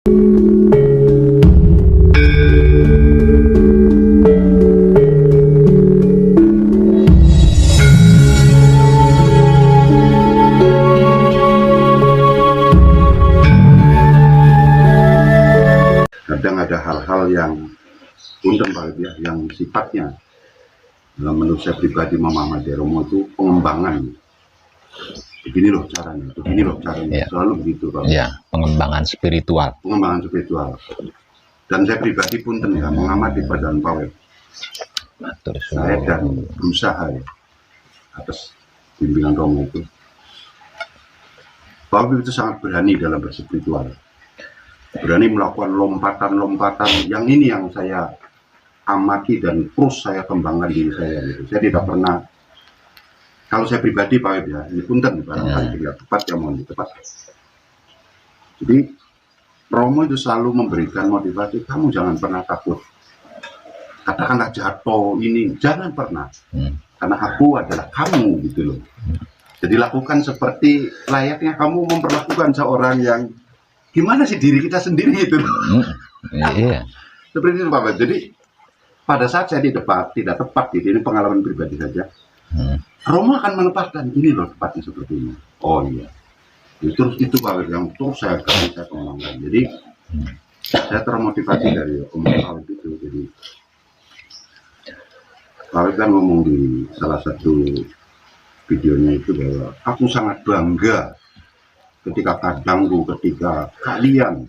Kadang ada hal-hal yang punten Pak ya, yang sifatnya menurut saya pribadi memahami Romo itu pengembangan. Begini loh caranya, Ya. selalu begitu Pak. Ya, pengembangan spiritual. Pengembangan spiritual. Dan saya pribadi punten ya, mengamati badan Pak Web. Saya dan berusaha ya, atas bimbingan Romo itu. Pak Web itu sangat berani dalam berspiritual. Berani melakukan lompatan-lompatan yang ini yang saya amati dan terus saya kembangkan diri saya gitu. Saya tidak pernah, kalau saya pribadi Pak Web ya, ini punten barangkali tidak tepat ya, mohon tepat. Jadi Romo itu selalu memberikan motivasi, kamu jangan pernah takut, katakanlah jatuh ini, jangan pernah, karena aku adalah kamu gitu loh. Jadi lakukan seperti layaknya kamu memperlakukan seorang yang gimana sih diri kita sendiri gitu. Iya. Seperti itu Pak. Jadi pada saat saya tidak tepat gitu, ini pengalaman pribadi saja. Romo akan menempatkan ini loh tepatnya seperti ini. Oh iya. Terus itu Pak yang terus saya kembangkan. Jadi saya termotivasi dari omongan itu. Jadi Pak kan ngomong di salah satu videonya itu bahwa aku sangat bangga ketika ketika kalian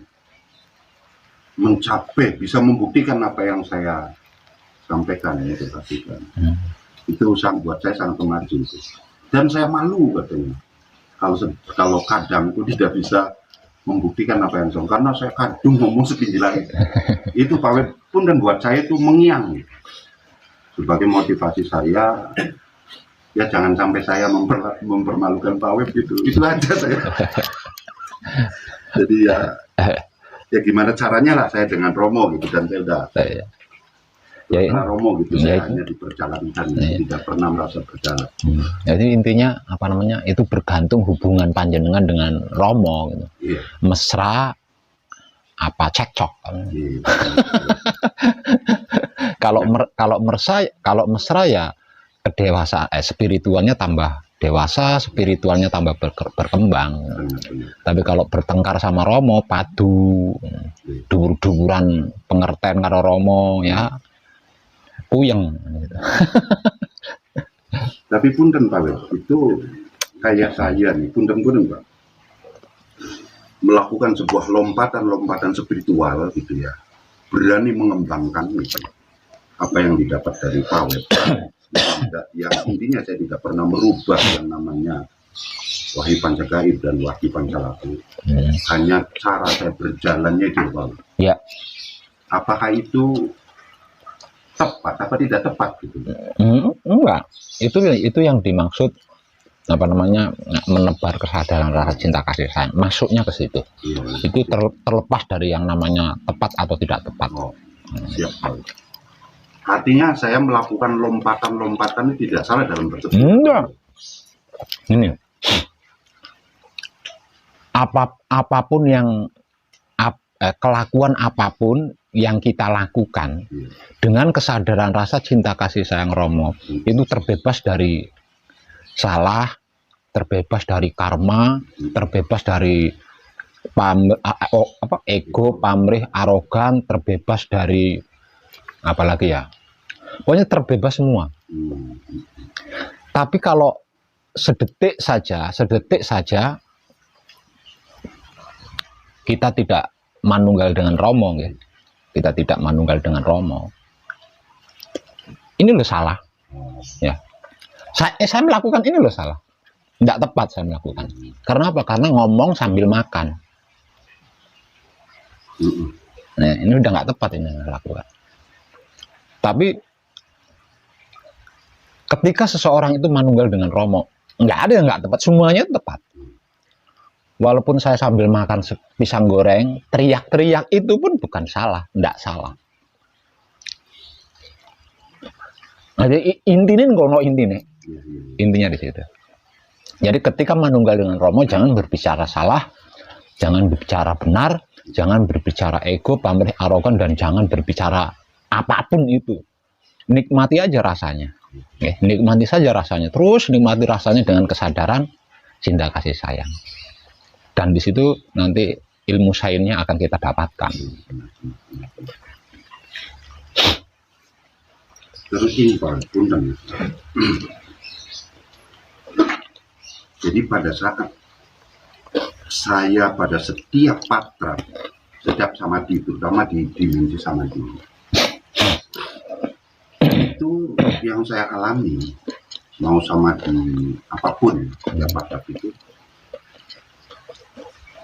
mencapai, bisa membuktikan apa yang saya sampaikan ya, itu buat saya sangat maju itu. Dan saya malu katanya kalau kadang itu tidak bisa membuktikan apa yang saya, karena saya kadung ngomong setinggi langit. Itu Pak Web pun dan buat saya itu mengiang sebagai motivasi saya. Ya jangan sampai saya mempermalukan Pak Web gitu. Itu aja saya. Jadi ya gimana caranya lah saya dengan Romo gitu, dan saya udah karena Romo gitu, saya hanya diperjalankan, tidak pernah merasa berjalan. Jadi intinya apa namanya, itu bergantung hubungan panjenengan dengan Romo gitu. Iya. Mesra apa cekcok. Iya. Kalau mesra ya kedewasaan, spiritualnya tambah dewasa, spiritualnya tambah berkembang. Tapi kalau bertengkar sama Romo, padu, dur-duran pengertian karo Romo ya, puyeng. Gitu. Tapi punten Pak Web, itu kayak saya nih, punten Pak, melakukan sebuah lompatan spiritual gitu ya, berani mengembangkan gitu, apa yang didapat dari Pak Web. Yang intinya saya tidak pernah merubah yang namanya Wahyu Pancagaib dan Wahyu Pancalaku. Hanya cara saya berjalannya itu Pak. Ya. Apakah itu tepat apa tidak tepat gitu? Enggak. Itu yang dimaksud apa namanya, menebar kesadaran rasa cinta kasih sayang. Masuknya ke situ. Iya. Itu terlepas dari yang namanya tepat atau tidak tepat. Oh, siap Pak. Artinya saya melakukan lompatan itu tidak salah dalam berspiritual. Enggak. Ini. Apapun yang kelakuan apapun yang kita lakukan dengan kesadaran rasa cinta kasih sayang Romo, itu terbebas dari salah, terbebas dari karma, terbebas dari ego, pamrih, arogan, terbebas dari apalagi ya, pokoknya terbebas semua. Tapi kalau sedetik saja kita tidak manunggal dengan Romo, gitu. Kita tidak manunggal dengan Romo. Ini loh salah, ya. Saya melakukan ini loh salah, tidak tepat saya melakukan. Karena apa? Karena ngomong sambil makan. Nah, ini udah nggak tepat ini yang saya lakukan. Tapi ketika seseorang itu manunggal dengan Romo, nggak ada yang nggak tepat, semuanya tepat. Walaupun saya sambil makan pisang goreng, teriak-teriak itu pun bukan salah, nggak salah. Jadi intinya di situ. Jadi ketika manunggal dengan Romo, jangan berbicara salah, jangan berbicara benar, Jangan berbicara ego, pamrih, arogan, dan jangan berbicara apapun itu. Nikmati aja rasanya. Nikmati saja rasanya. Terus nikmati rasanya dengan kesadaran cinta kasih sayang. Dan di situ nanti ilmu sainsnya akan kita dapatkan. Terus ini Pak, punten. Jadi pada saat saya pada setiap patra, setiap samadhi, terutama di dimensi samadhi, itu yang saya alami, mau samadhi apapun, ya patra itu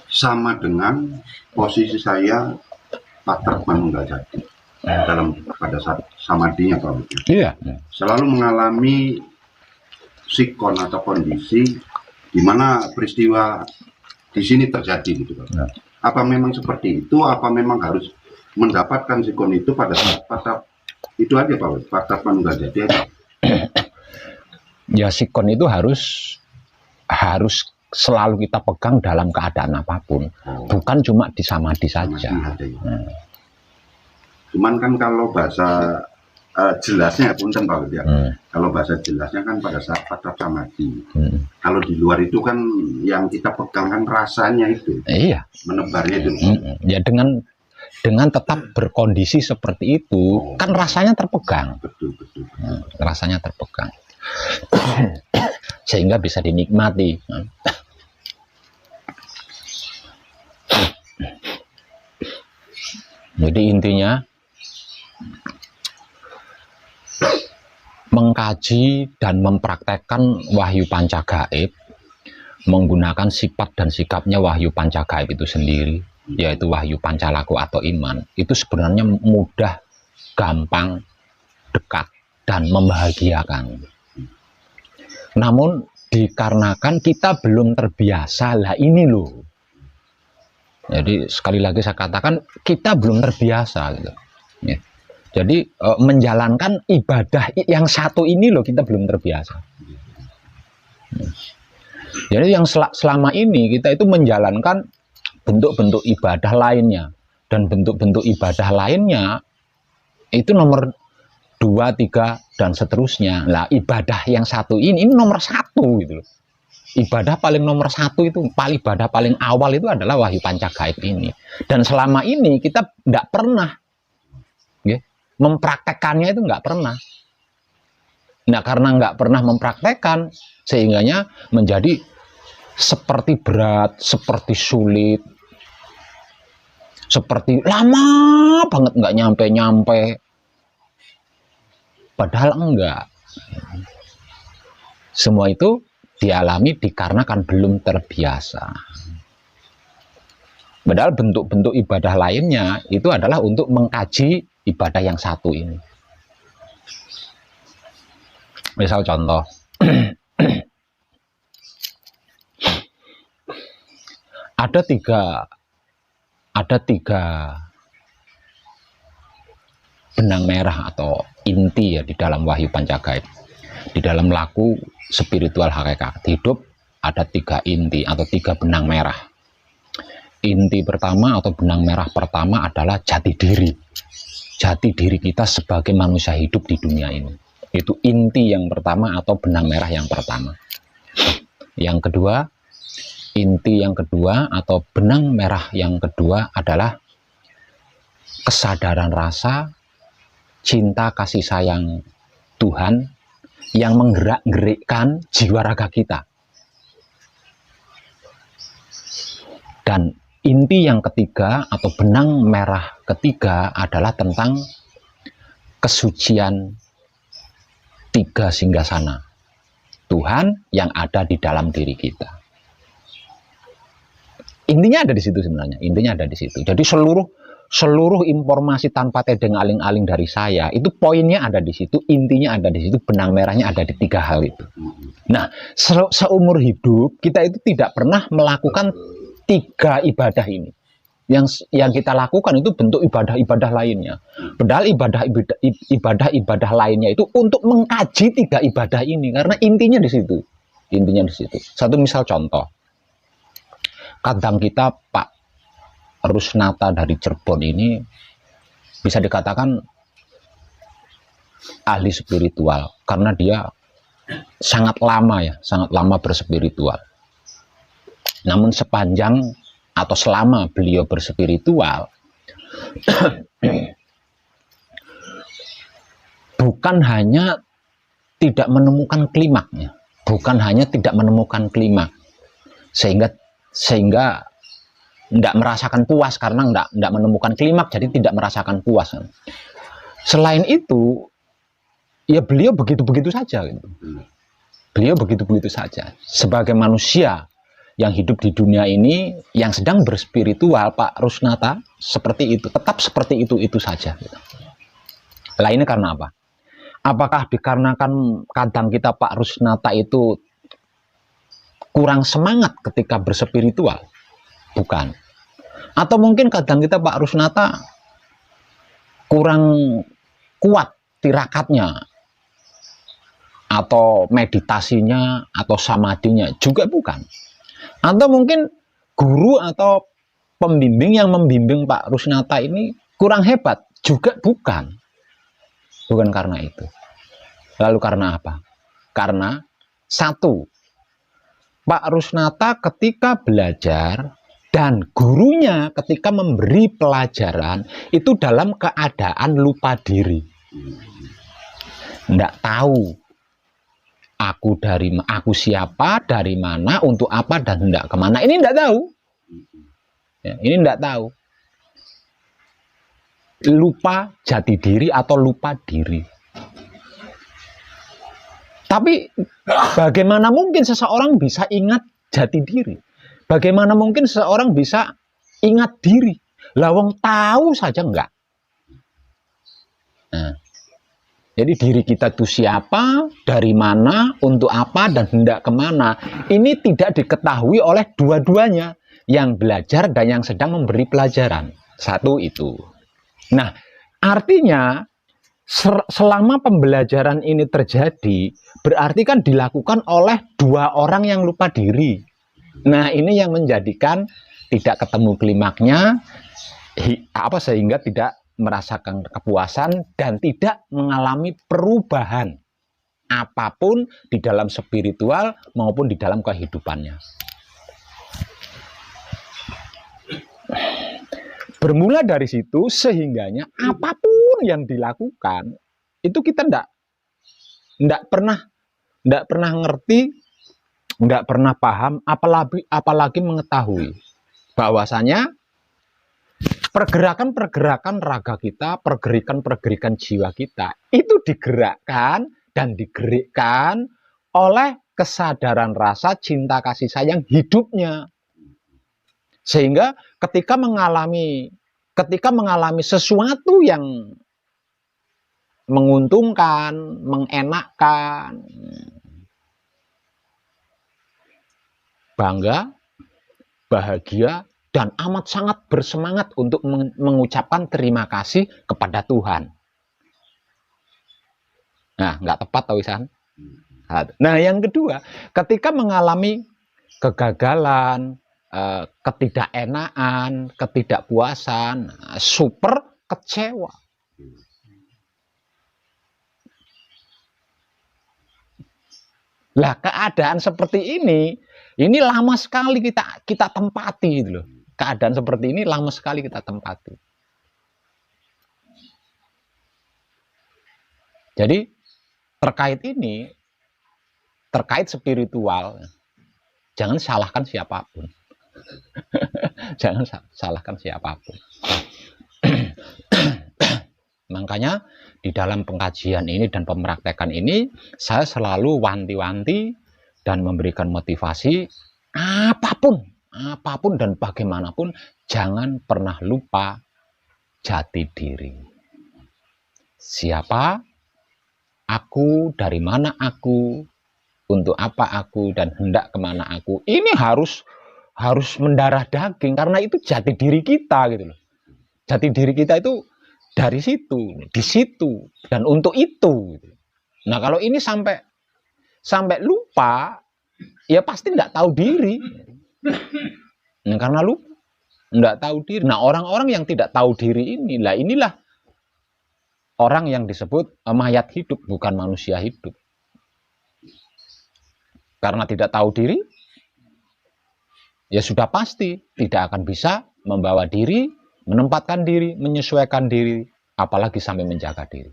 sama dengan posisi saya patra manunggal jati dalam pada saat samadhinya Pak. Iya. Selalu mengalami sikon atau kondisi di mana peristiwa di sini terjadi gitu Pak. Ya. Apa memang seperti itu? Apa memang harus mendapatkan sikon itu pada saat pada itu aja Pak? Pada manunggal jati aja. Ya sikon itu harus selalu kita pegang dalam keadaan apapun, bukan cuma di samadhi saja. Cuman kan kalau bahasa jelasnya punten Pak ya. Kalau bahasa jelasnya kan pada saat pada samadhi. Kalau di luar itu kan yang kita pegang kan rasanya itu. Iya. Menebarnya itu. Ya dengan tetap berkondisi seperti itu, kan rasanya terpegang. Betul. Rasanya terpegang. Sehingga bisa dinikmati. Jadi intinya mengkaji dan mempraktekkan wahyu panca gaib menggunakan sifat dan sikapnya wahyu panca gaib itu sendiri, yaitu wahyu pancalaku atau iman, itu sebenarnya mudah, gampang, dekat, dan membahagiakan. Namun dikarenakan kita belum terbiasa, lah ini loh. Jadi sekali lagi saya katakan kita belum terbiasa gitu. Ya. Jadi menjalankan ibadah yang satu ini loh kita belum terbiasa. Ya. Jadi yang selama ini kita itu menjalankan bentuk-bentuk ibadah lainnya, dan bentuk-bentuk ibadah lainnya itu nomor 2, 3 dan seterusnya. Lah ibadah yang satu ini nomor 1 gitu loh. Ibadah paling nomor 1 itu, ibadah paling awal itu adalah wahyu panca gaib ini. Dan selama ini kita tidak pernah mempraktekannya, itu nggak pernah. Nah karena nggak pernah mempraktekkan, sehingganya menjadi seperti berat, seperti sulit, seperti lama banget nggak nyampe-nyampe. Padahal enggak. Semua itu dialami dikarenakan belum terbiasa. Padahal bentuk-bentuk ibadah lainnya itu adalah untuk mengkaji ibadah yang satu ini. Misal contoh, ada tiga benang merah atau inti ya di dalam wahyu panca gaib. Di dalam laku spiritual hakikat hidup ada 3 inti atau 3 benang merah. Inti pertama atau benang merah pertama adalah jati diri. Jati diri kita sebagai manusia hidup di dunia ini. Itu inti yang pertama atau benang merah yang pertama. Yang kedua, inti yang kedua atau benang merah yang kedua adalah kesadaran rasa cinta kasih sayang Tuhan yang menggerak-gerikkan jiwa raga kita. Dan inti yang ketiga atau benang merah ketiga adalah tentang kesucian 3 singgasana Tuhan yang ada di dalam diri kita. Intinya ada di situ sebenarnya. Intinya ada di situ. Jadi seluruh informasi tanpa tedeng aling-aling dari saya itu poinnya ada di situ, intinya ada di situ, benang merahnya ada di 3 hal itu. Nah, seumur hidup kita itu tidak pernah melakukan 3 ibadah ini. Yang kita lakukan itu bentuk ibadah-ibadah lainnya. Padahal ibadah-ibadah lainnya itu untuk mengkaji 3 ibadah ini, karena intinya di situ. Intinya di situ. Satu misal contoh. Kadang kita Pak Rusnata dari Cirebon ini bisa dikatakan ahli spiritual karena dia sangat lama berspiritual. Namun sepanjang atau selama beliau berspiritual, bukan hanya tidak menemukan klimaknya, sehingga tidak merasakan puas karena tidak menemukan klimak, jadi tidak merasakan puas. Selain itu, ya beliau begitu-begitu saja. Gitu. Beliau begitu-begitu saja. Sebagai manusia yang hidup di dunia ini, yang sedang berspiritual, Pak Rusnata seperti itu, tetap seperti itu saja. Gitu. Lah ini karena apa? Apakah dikarenakan kadang kita Pak Rusnata itu kurang semangat ketika berspiritual? Bukan. Atau mungkin kadang kita Pak Rusnata kurang kuat tirakatnya, atau meditasinya, atau samadinya, juga bukan. Atau mungkin guru atau pembimbing yang membimbing Pak Rusnata ini kurang hebat, juga bukan. Bukan karena itu. Lalu karena apa? Karena satu, Pak Rusnata ketika belajar dan gurunya ketika memberi pelajaran itu dalam keadaan lupa diri. Tidak tahu aku siapa, dari mana, untuk apa, dan hendak kemana. Ini tidak tahu. Ya, ini tidak tahu. Lupa jati diri atau lupa diri. Tapi bagaimana mungkin seseorang bisa ingat jati diri? Bagaimana mungkin seseorang bisa ingat diri? Lawang tahu saja enggak. Nah, jadi diri kita itu siapa, dari mana, untuk apa, dan hendak kemana. Ini tidak diketahui oleh dua-duanya. Yang belajar dan yang sedang memberi pelajaran. Satu itu. Nah, artinya selama pembelajaran ini terjadi, berarti kan dilakukan oleh dua orang yang lupa diri. Nah, ini yang menjadikan tidak ketemu klimaknya, sehingga tidak merasakan kepuasan dan tidak mengalami perubahan apapun di dalam spiritual maupun di dalam kehidupannya. Bermula dari situ, sehingganya apapun yang dilakukan itu kita tidak pernah ngerti, tidak pernah paham, apalagi mengetahui bahwasanya pergerakan-pergerakan raga kita, pergerakan jiwa kita itu digerakkan dan digerakkan oleh kesadaran rasa cinta kasih sayang hidupnya. Sehingga ketika mengalami sesuatu yang menguntungkan, mengenakkan, bangga, bahagia, dan amat sangat bersemangat untuk mengucapkan terima kasih kepada Tuhan. Nah, nggak tepat tau Isan. Nah, yang kedua, ketika mengalami kegagalan, ketidakenaan, ketidakpuasan, super kecewa. Lah, keadaan seperti ini lama sekali kita tempati gitu loh. Keadaan seperti ini lama sekali kita tempati. Jadi terkait spiritual, jangan salahkan siapapun. Jangan salahkan siapapun. Makanya di dalam pengkajian ini dan pemraktekan ini, saya selalu wanti-wanti dan memberikan motivasi, apapun dan bagaimanapun, jangan pernah lupa jati diri. Siapa aku, dari mana aku, untuk apa aku, dan hendak kemana aku. Ini harus mendarah daging, karena itu jati diri kita gitu loh. Jati diri kita itu dari situ, di situ, dan untuk itu. Nah, kalau ini sampai lupa, ya pasti tidak tahu diri. Nah, karena lupa. Nggak tahu diri. Nah, orang-orang yang tidak tahu diri inilah orang yang disebut mayat hidup, bukan manusia hidup. Karena tidak tahu diri, ya sudah pasti tidak akan bisa membawa diri, menempatkan diri, menyesuaikan diri, apalagi sampai menjaga diri.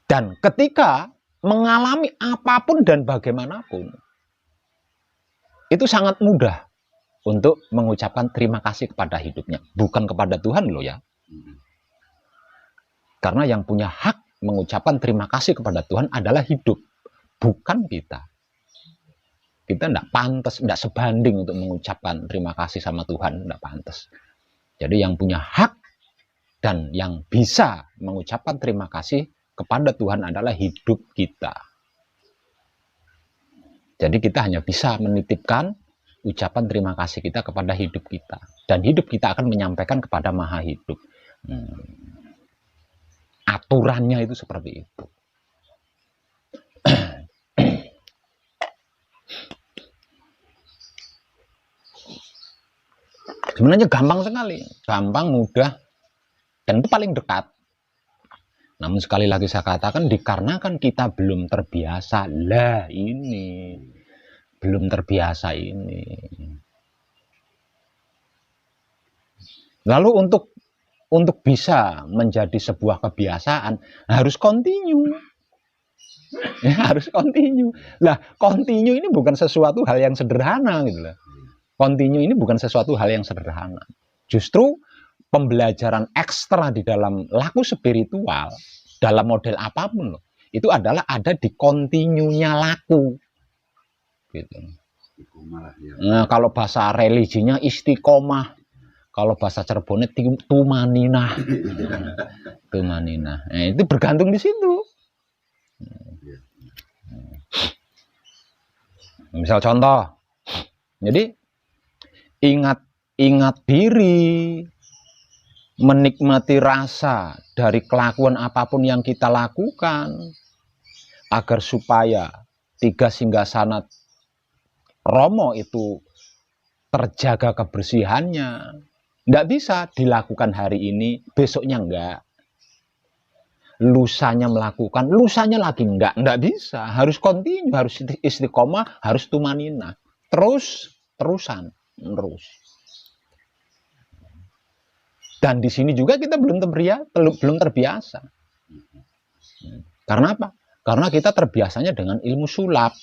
Dan ketika mengalami apapun dan bagaimanapun, itu sangat mudah untuk mengucapkan terima kasih kepada hidupnya. Bukan kepada Tuhan loh ya. Karena yang punya hak mengucapkan terima kasih kepada Tuhan adalah hidup, bukan kita. Kita tidak pantas, tidak sebanding untuk mengucapkan terima kasih sama Tuhan, tidak pantas. Jadi yang punya hak dan yang bisa mengucapkan terima kasih kepada Tuhan adalah hidup kita. Jadi kita hanya bisa menitipkan ucapan terima kasih kita kepada hidup kita. Dan hidup kita akan menyampaikan kepada Maha Hidup. Aturannya itu seperti itu. Sebenarnya gampang sekali, gampang, mudah, dan itu paling dekat. Namun sekali lagi saya katakan, dikarenakan kita belum terbiasa, belum terbiasa ini. Lalu untuk bisa menjadi sebuah kebiasaan harus continue. Ya, harus continue. Lah, continue ini bukan sesuatu hal yang sederhana gitu loh. Continue ini bukan sesuatu hal yang sederhana. Justru pembelajaran ekstra di dalam laku spiritual, dalam model apapun loh, itu adalah ada di continue-nya laku. Gitu. Nah, kalau bahasa religinya istiqomah, kalau bahasa Cirebonnya tumaninah. Tumaninah. Nah, itu bergantung di situ. Misal contoh, jadi ingat diri, menikmati rasa dari kelakuan apapun yang kita lakukan, agar supaya tiga singgasana Romo itu terjaga kebersihannya. Nggak bisa dilakukan hari ini, besoknya enggak. Lusanya melakukan, lusanya lagi enggak bisa. Harus continue, harus istiqomah, harus tumanina. Terusan. Dan di sini juga kita belum terbiasa. Karena apa? Karena kita terbiasanya dengan ilmu sulap.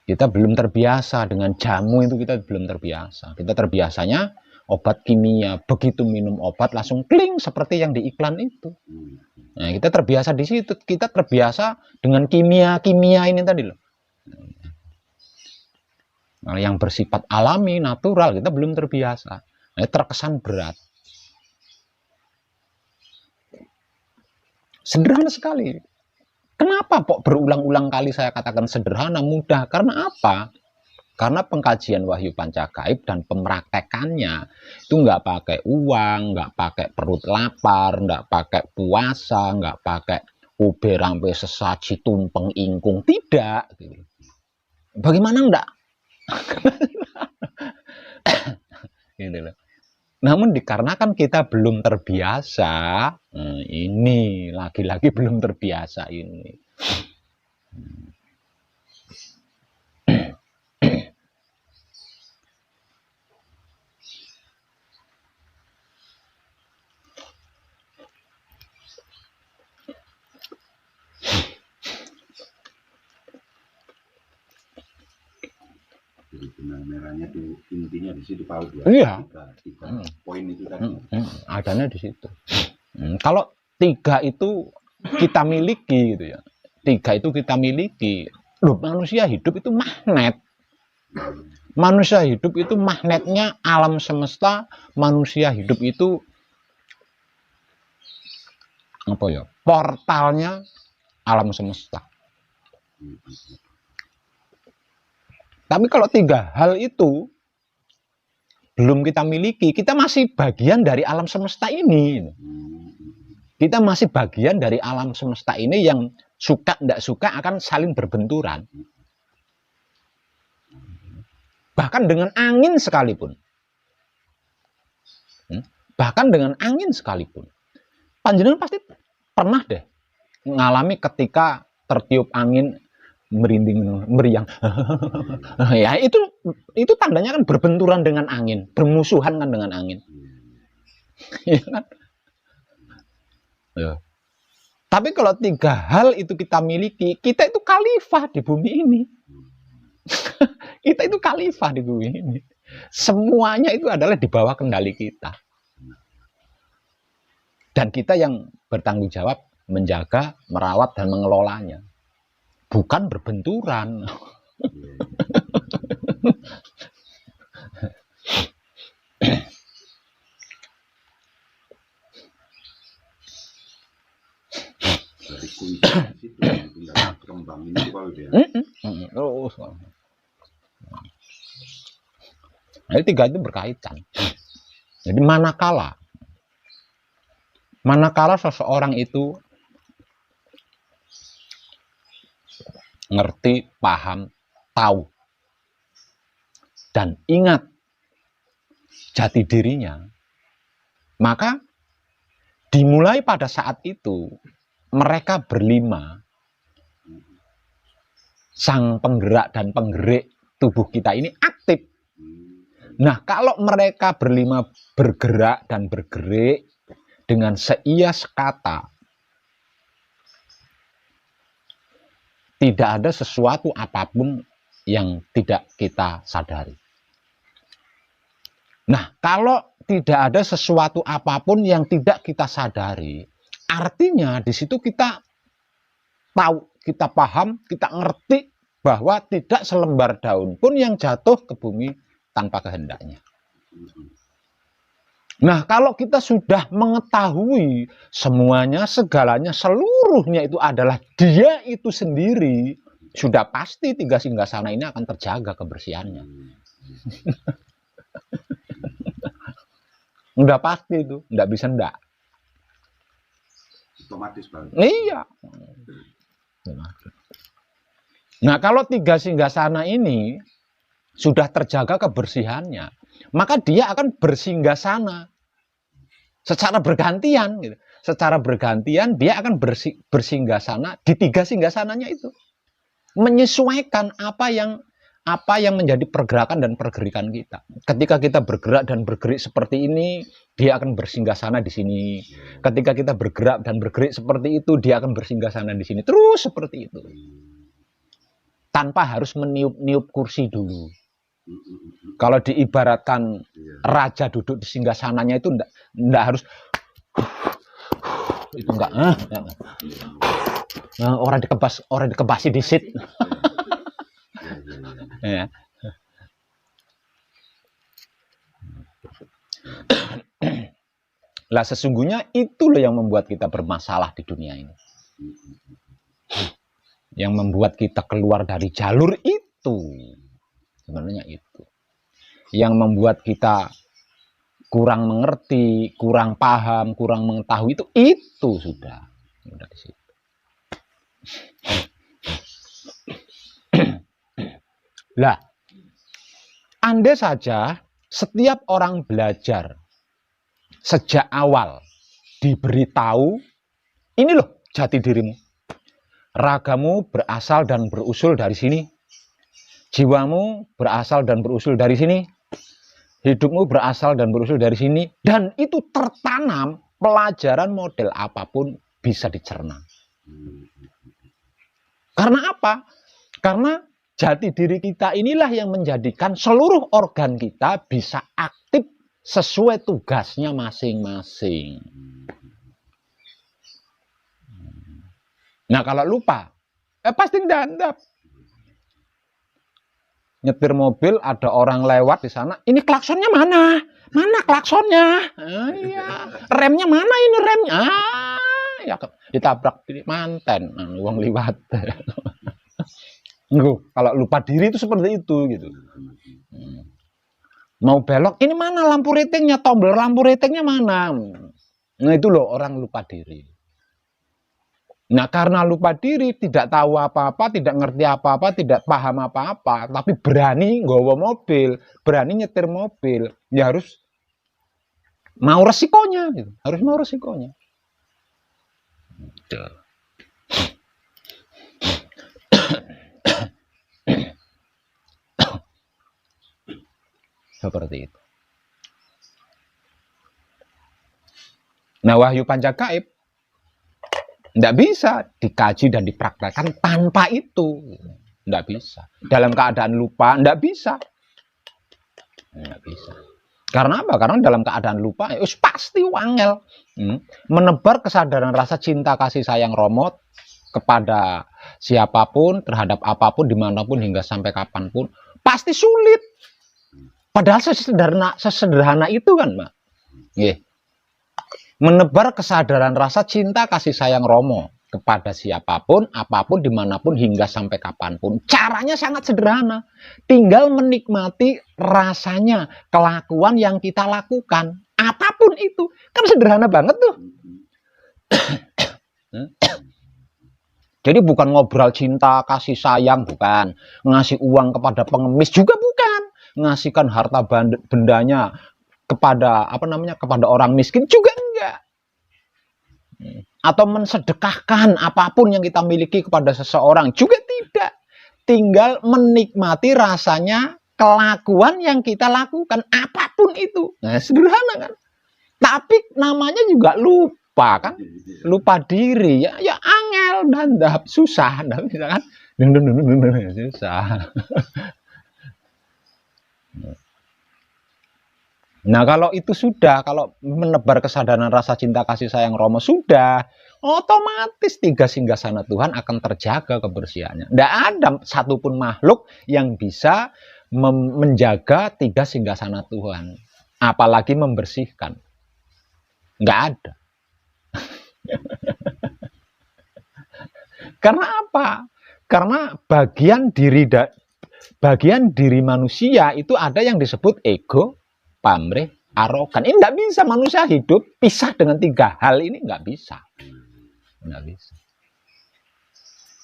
Kita belum terbiasa dengan jamu, itu kita belum terbiasa. Kita terbiasanya obat kimia, begitu minum obat langsung kling seperti yang di iklan itu. Nah, kita terbiasa di situ, kita terbiasa dengan kimia ini tadi loh. Nah, yang bersifat alami, natural, kita belum terbiasa. Nah, terkesan berat. Sederhana sekali. Kenapa kok berulang-ulang kali saya katakan sederhana, mudah? Karena apa? Karena pengkajian Wahyu Pancagaib dan pemraktekannya itu nggak pakai uang, nggak pakai perut lapar, nggak pakai puasa, nggak pakai ube rampe sesaji tumpeng ingkung, tidak. Bagaimana enggak? Gitu loh. Namun dikarenakan kita belum terbiasa, ini lagi-lagi belum terbiasa ini. Jadi benang merahnya tuh intinya di situ Pak. Iya. Tiga poin itu tadi. Adanya di situ. Kalau tiga itu kita miliki gitu ya. Tiga itu kita miliki. Loh, manusia hidup itu magnet. Manusia hidup itu magnetnya alam semesta. Manusia hidup itu apa ya? Portalnya alam semesta. Tapi kalau tiga hal itu belum kita miliki, kita masih bagian dari alam semesta ini. Kita masih bagian dari alam semesta ini yang suka tidak suka akan saling berbenturan. Bahkan dengan angin sekalipun. Bahkan dengan angin sekalipun. Panjenengan pasti pernah deh mengalami ketika tertiup angin merinding, meriang. Ya, itu tandanya kan berbenturan dengan angin, bermusuhan kan dengan angin. Ya kan? Ya. Tapi kalau 3 hal itu kita miliki, kita itu khalifah di bumi ini. Kita itu khalifah di bumi ini. Semuanya itu adalah di bawah kendali kita. Dan kita yang bertanggung jawab menjaga, merawat, dan mengelolanya. Bukan berbenturan. Dari kunci itu tinggal kembang ini kalau dia. Jadi 3 itu berkaitan. Jadi manakala seseorang itu ngerti, paham, tahu, dan ingat jati dirinya, maka dimulai pada saat itu mereka berlima, sang penggerak dan penggerik tubuh kita ini aktif. Nah, kalau mereka berlima bergerak dan bergerik dengan seia sekata, tidak ada sesuatu apapun yang tidak kita sadari. Nah, kalau tidak ada sesuatu apapun yang tidak kita sadari, artinya di situ kita tahu, kita paham, kita ngerti bahwa tidak selembar daun pun yang jatuh ke bumi tanpa kehendaknya. Nah, kalau kita sudah mengetahui semuanya, segalanya, seluruhnya itu adalah Dia itu sendiri, sudah pasti 3 singgasana ini akan terjaga kebersihannya. Udah pasti itu, enggak bisa enggak. Otomatis banget. Iya. Nah, kalau 3 singgasana ini sudah terjaga kebersihannya, maka dia akan bersinggasana secara bergantian. Gitu. Secara bergantian dia akan bersinggasana di 3 singgasananya itu, menyesuaikan apa yang menjadi pergerakan dan pergerikan kita. Ketika kita bergerak dan bergerik seperti ini, dia akan bersinggasana di sini. Ketika kita bergerak dan bergerik seperti itu, dia akan bersinggasana di sini. Terus seperti itu. Tanpa harus meniup-niup kursi dulu. Kalau diibaratkan raja duduk di singgasananya itu enggak harus itu enggak. Orang dikebasi disit. Ya. Lah sesungguhnya itu loh yang membuat kita bermasalah di dunia ini. Yang membuat kita keluar dari jalur itu. Sebenarnya itu. Yang membuat kita kurang mengerti, kurang paham, kurang mengetahui itu sudah di situ. Lah, andai saja setiap orang belajar sejak awal diberitahu, ini loh jati dirimu. Ragamu berasal dan berusul dari sini. Jiwamu berasal dan berusul dari sini. Hidupmu berasal dan berusul dari sini. Dan itu tertanam, pelajaran model apapun bisa dicerna. Karena apa? Karena jati diri kita inilah yang menjadikan seluruh organ kita bisa aktif sesuai tugasnya masing-masing. Nah, kalau lupa, pasti dandap. Nyetir mobil, ada orang lewat di sana, ini klaksonnya mana? Mana klaksonnya? Iya. Remnya mana ini remnya? Ya ditabrak manten, uang liwat. Kalau lupa diri itu seperti itu gitu. Mau belok, ini mana lampu ratingnya? Tombol lampu ratingnya mana? Nah itu loh orang lupa diri. Nah, karena lupa diri, tidak tahu apa-apa, tidak ngerti apa-apa, tidak paham apa-apa, tapi berani nggawa mobil, berani nyetir mobil, ya harus mau resikonya, gitu. Harus mau resikonya. Seperti itu. Nah, wahyu panca gaib tidak bisa dikaji dan dipraktekkan tanpa itu. Tidak bisa. Dalam keadaan lupa, tidak bisa. Tidak bisa. Karena apa? Karena dalam keadaan lupa, pasti wangel. Menebar kesadaran rasa cinta kasih sayang Romo kepada siapapun, terhadap apapun, dimanapun, hingga sampai kapanpun, pasti sulit. Padahal sesederhana itu kan, Mbak. Menebar kesadaran rasa cinta kasih sayang Romo kepada siapapun, apapun, dimanapun, hingga sampai kapanpun. Caranya sangat sederhana. Tinggal menikmati rasanya, kelakuan yang kita lakukan. Apapun itu. Kan sederhana banget tuh. Jadi bukan ngobrol cinta, kasih sayang, bukan. Ngasih uang kepada pengemis juga bukan. Ngasihkan harta bendanya kepada kepada orang miskin juga enggak. Atau mensedekahkan apapun yang kita miliki kepada seseorang juga tidak. Tinggal menikmati rasanya kelakuan yang kita lakukan apapun itu. Nah, sederhana kan. Tapi namanya juga lupa kan. Lupa diri ya angel dan susah dan misalkan susah. Nah, kalau itu sudah, kalau menebar kesadaran rasa cinta kasih sayang Romo sudah, otomatis 3 singgasana Tuhan akan terjaga kebersihannya. Tidak ada satupun makhluk yang bisa menjaga 3 singgasana Tuhan, apalagi membersihkan. Nggak ada. Karena apa? Karena bagian diri manusia itu ada yang disebut ego, pamrih, arogan. Ini nggak bisa manusia hidup pisah dengan 3 hal ini, nggak bisa. Nggak bisa.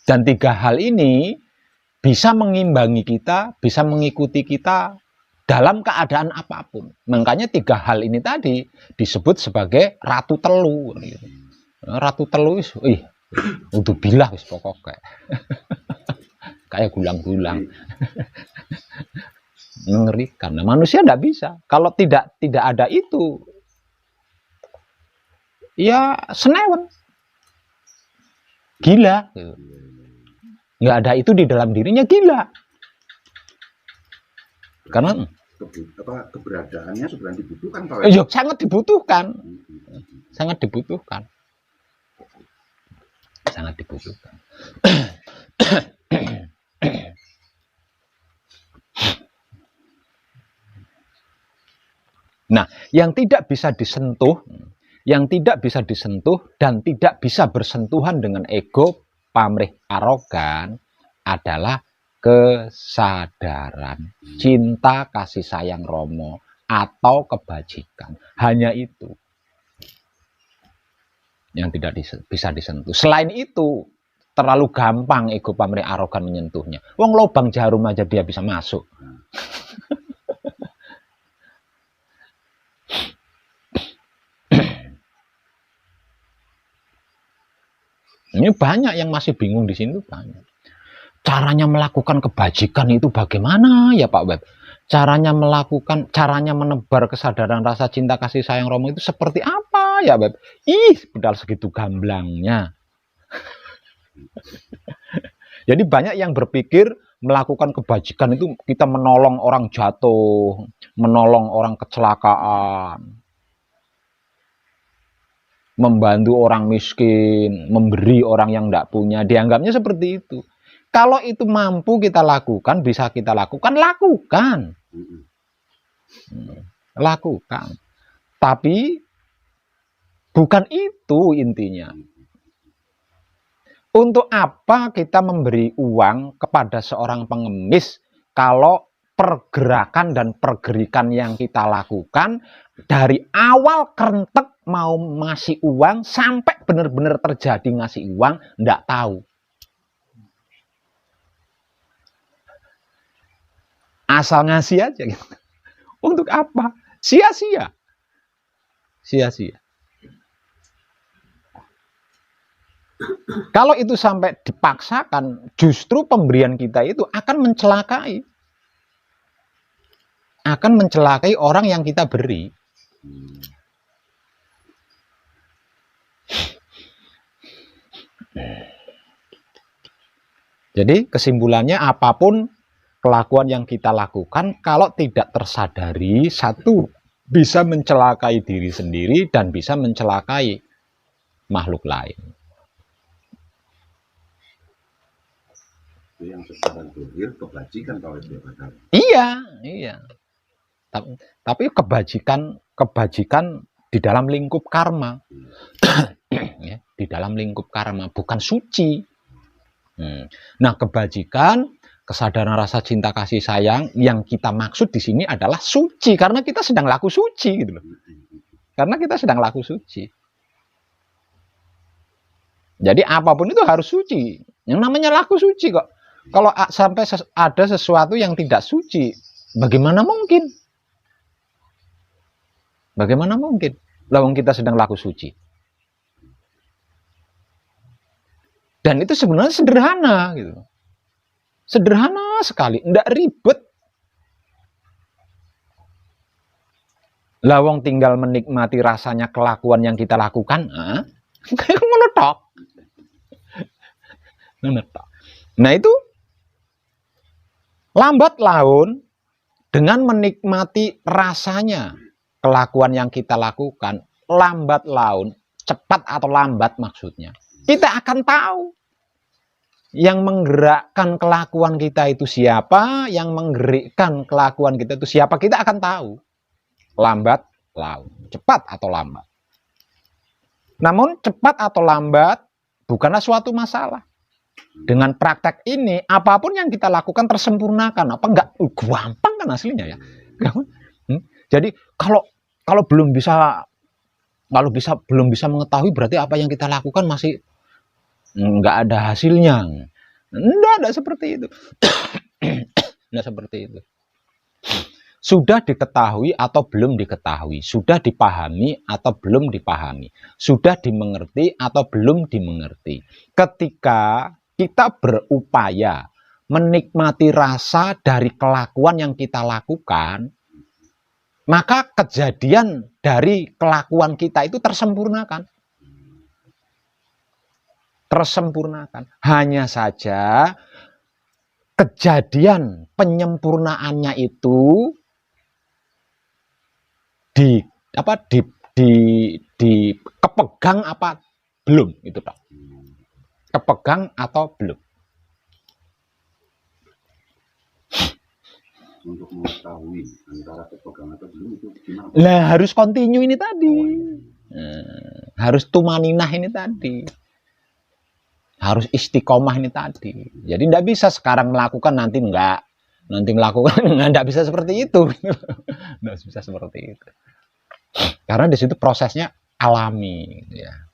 Dan 3 hal ini bisa mengimbangi kita, bisa mengikuti kita dalam keadaan apapun. Makanya 3 hal ini tadi disebut sebagai ratu telu. Ratu telu untuk bilah wis pokoknya. Kayak gulang-gulang. Mengerikan. Nah, manusia tidak bisa. Kalau tidak ada itu, ya senewen, gila. Nggak ada itu di dalam dirinya, gila. Karena keberadaannya sebenarnya dibutuhkan. Sangat dibutuhkan, sangat dibutuhkan, sangat dibutuhkan. Nah, yang tidak bisa disentuh, dan tidak bisa bersentuhan dengan ego, pamrih, arogan adalah kesadaran cinta kasih sayang Romo atau kebajikan. Hanya itu yang tidak bisa disentuh. Selain itu, terlalu gampang ego, pamrih, arogan menyentuhnya. Wong lubang jarum aja dia bisa masuk. Ini banyak yang masih bingung di sini, banyak. Caranya melakukan kebajikan itu bagaimana ya Pak Web? Caranya menebar kesadaran rasa cinta kasih sayang Romo itu seperti apa ya Web? Padahal segitu gamblangnya. Jadi banyak yang berpikir melakukan kebajikan itu kita menolong orang jatuh, menolong orang kecelakaan, membantu orang miskin, memberi orang yang tidak punya, dianggapnya seperti itu. Kalau itu mampu kita lakukan, bisa kita lakukan, lakukan. Lakukan. Tapi bukan itu intinya. Untuk apa kita memberi uang kepada seorang pengemis kalau pergerakan dan pergerikan yang kita lakukan dari awal kerentek mau ngasih uang sampai benar-benar terjadi ngasih uang, nggak tahu. Asal ngasih aja gitu. Untuk apa? Sia-sia. Sia-sia. Kalau itu sampai dipaksakan, justru pemberian kita itu akan mencelakai. Akan mencelakai orang yang kita beri. Jadi kesimpulannya, apapun kelakuan yang kita lakukan, kalau tidak tersadari, satu, bisa mencelakai diri sendiri dan bisa mencelakai makhluk lain. Itu yang secara dohir kebajikan kalau dia katakan. Iya. Tapi kebajikan di dalam lingkup karma. Ya, di dalam lingkup karma, bukan suci. Nah, kebajikan, kesadaran rasa cinta kasih sayang yang kita maksud di sini adalah suci, karena kita sedang laku suci gitu loh. Karena kita sedang laku suci. Jadi apapun itu harus suci. Yang namanya laku suci kok. Kalau sampai ada sesuatu yang tidak suci, bagaimana mungkin? Bagaimana mungkin? Lawang kita sedang laku suci. Dan itu sebenarnya sederhana gitu. Sederhana sekali, enggak ribet. Lawang tinggal menikmati rasanya kelakuan yang kita lakukan, kayak menetok. Nah itu lambat laun dengan menikmati rasanya kelakuan yang kita lakukan, lambat laun, cepat atau lambat maksudnya, kita akan tahu yang menggerakkan kelakuan kita itu siapa, yang menggerakkan kelakuan kita itu siapa, kita akan tahu. Lambat laun, cepat atau lambat. Namun cepat atau lambat bukanlah suatu masalah. Dengan praktek ini, apapun yang kita lakukan tersempurnakan. Apa enggak? Gampang kan aslinya ya. Jadi kalau belum bisa mengetahui, berarti apa yang kita lakukan masih enggak ada hasilnya. Enggak seperti itu. Enggak seperti itu. Sudah diketahui atau belum diketahui, sudah dipahami atau belum dipahami, sudah dimengerti atau belum dimengerti. Ketika kita berupaya menikmati rasa dari kelakuan yang kita lakukan, maka kejadian dari kelakuan kita itu tersempurnakan. Tersempurnakan. Hanya saja kejadian penyempurnaannya itu kepegang apa belum, itu Pak. Kepegang atau belum. Untuk mengetahui antara kepegang atau belum itu gimana? Lah harus continue ini tadi. Harus tumaninah ini tadi. Harus istiqomah ini tadi. Jadi tidak bisa sekarang melakukan nanti enggak. Nanti melakukan enggak bisa seperti itu. Tidak bisa seperti itu. Karena di situ prosesnya alami, ya.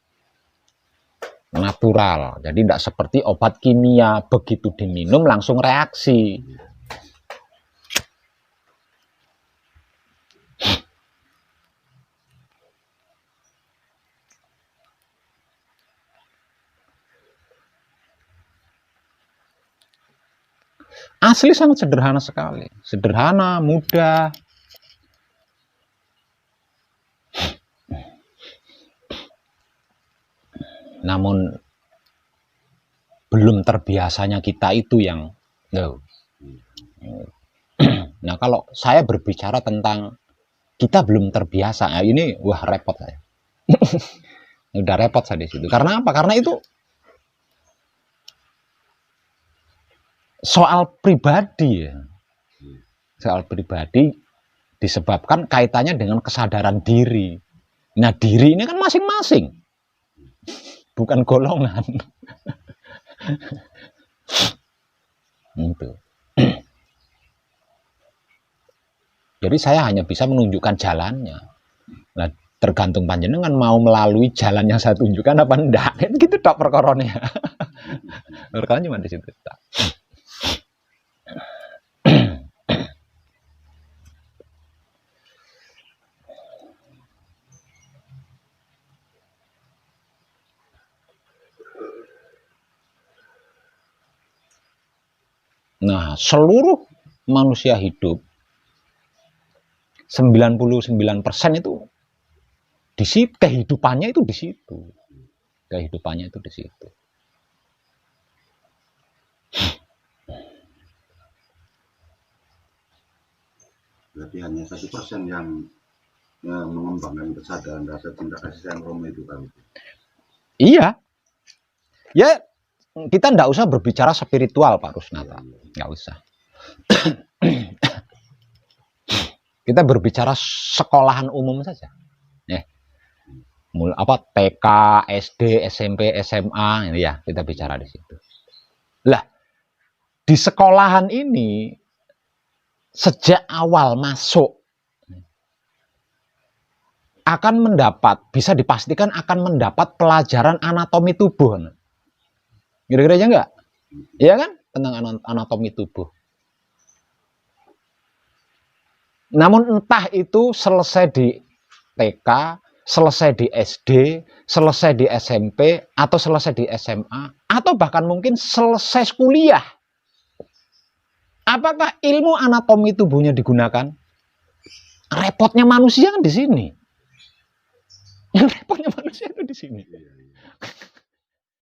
Natural. Jadi tidak seperti obat kimia, begitu diminum langsung reaksi. Asli sangat sederhana sekali. Sederhana, mudah. Namun belum terbiasanya kita itu yang nah, kalau saya berbicara tentang kita belum terbiasa, nah ini wah repot saya. Udah repot saya di situ. Karena apa? Karena itu soal pribadi ya. Soal pribadi disebabkan kaitannya dengan kesadaran diri. Nah, diri ini kan masing-masing. Bukan golongan. Itu. Jadi saya hanya bisa menunjukkan jalannya. Nah, tergantung panjenengan mau melalui jalan yang saya tunjukkan apa enggak. Gitu tok perkorone. Perkara cuma di situ. Nah, seluruh manusia hidup 99% itu di situ, kehidupannya itu di situ. Kehidupannya itu di situ. Berarti hanya 1% yang mengembangkan kesadaran rasa cinta kasih sayang Roma itu kan. Iya. Ya, kita nggak usah berbicara spiritual Pak Rusnata. Nggak usah. Kita berbicara sekolahan umum saja. Apa TK, SD, SMP, SMA, ya kita bicara di situ. Lah, di sekolahan ini sejak awal masuk akan mendapat, bisa dipastikan akan mendapat pelajaran anatomi tubuh. Kira-kira ya enggak? Iya kan? Tentang anatomi tubuh. Namun entah itu selesai di TK, selesai di SD, selesai di SMP, atau selesai di SMA, atau bahkan mungkin selesai kuliah. Apakah ilmu anatomi tubuhnya digunakan? Repotnya manusia kan di sini. Yang repotnya manusia itu di sini.